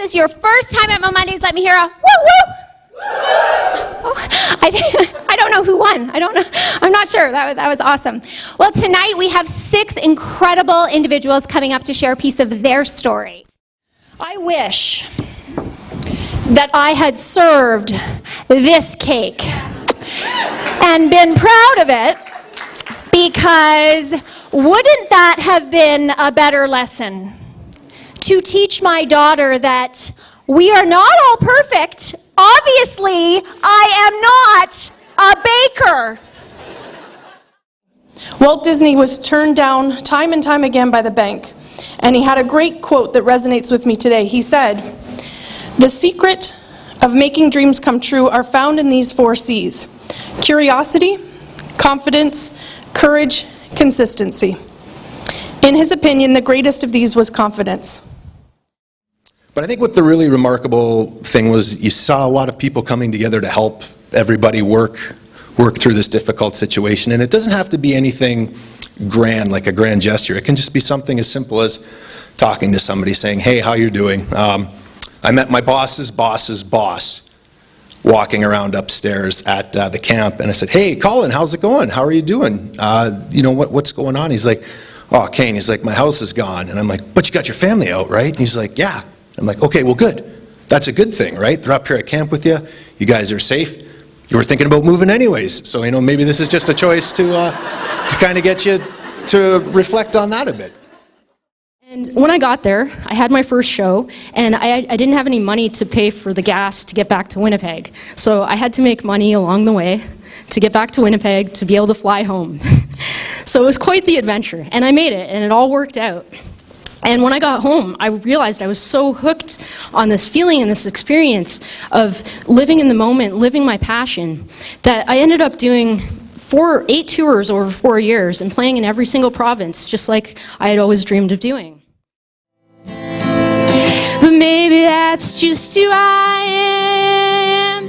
is your first time at MoMondays, let me hear a woo woo. Oh, I don't know who won. I don't know. I'm not sure. That was awesome. Well, tonight we have 6 incredible individuals coming up to share a piece of their story. I wish that I had served this cake and been proud of it, because wouldn't that have been a better lesson? To teach my daughter that we are not all perfect. Obviously, I am not a baker. Walt Disney was turned down time and time again by the bank, and he had a great quote that resonates with me today. He said, "The secret of making dreams come true are found in these 4 C's: curiosity, confidence, courage, consistency." In his opinion, the greatest of these was confidence. But I think what the really remarkable thing was, you saw a lot of people coming together to help everybody work through this difficult situation. And it doesn't have to be anything grand, like a grand gesture. It can just be something as simple as talking to somebody, saying, "Hey, how you doing? I met my boss's boss's boss walking around upstairs at the camp, and I said, 'Hey, Colin, how's it going? How are you doing? What's going on?' He's like, 'Oh, Kane,' he's like, 'my house is gone.' And I'm like, 'But you got your family out, right?' And he's like, 'Yeah.' I'm like, 'Okay, well, good. That's a good thing, right? They're up here at camp with you. You guys are safe. You were thinking about moving anyways. So, maybe this is just a choice to kind of get you to reflect on that a bit.'" And when I got there, I had my first show, and I didn't have any money to pay for the gas to get back to Winnipeg. So I had to make money along the way to get back to Winnipeg to be able to fly home. So it was quite the adventure, and I made it, and it all worked out. And when I got home, I realized I was so hooked on this feeling and this experience of living in the moment, living my passion, that I ended up doing 8 tours over 4 years and playing in every single province, just like I had always dreamed of doing. But maybe that's just who I am.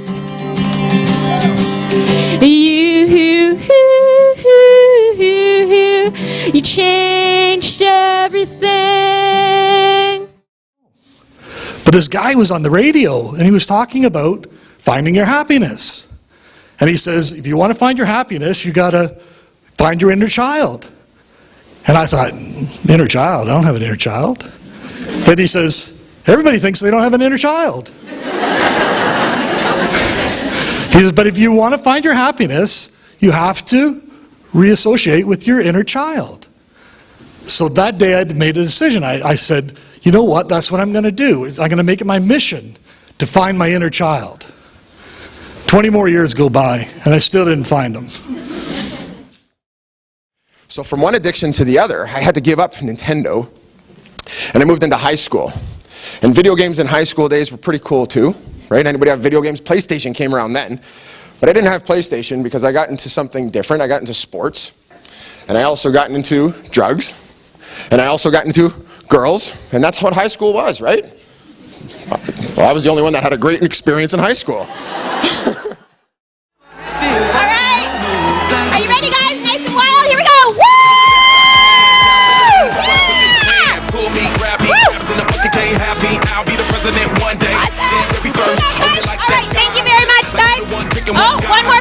You changed everything. But this guy was on the radio, and he was talking about finding your happiness. And he says, if you want to find your happiness, you got to find your inner child. And I thought, inner child? I don't have an inner child. Then he says, everybody thinks they don't have an inner child. He says, but if you want to find your happiness, you have to reassociate with your inner child. So that day I made a decision. I said, you know what, that's what I'm going to do. I'm going to make it my mission to find my inner child. 20 more years go by, and I still didn't find them. So from one addiction to the other, I had to give up Nintendo, and I moved into high school. And video games in high school days were pretty cool too, right? Anybody have video games? PlayStation came around then. But I didn't have PlayStation because I got into something different. I got into sports, and I also got into drugs, and I also got into girls, and that's what high school was, right? Well, I was the only one that had a great experience in high school. All right. Are you ready, guys? Nice and wild. Here we go. Woo! Yeah! Woo! All right, thank you very much, guys. Oh, one more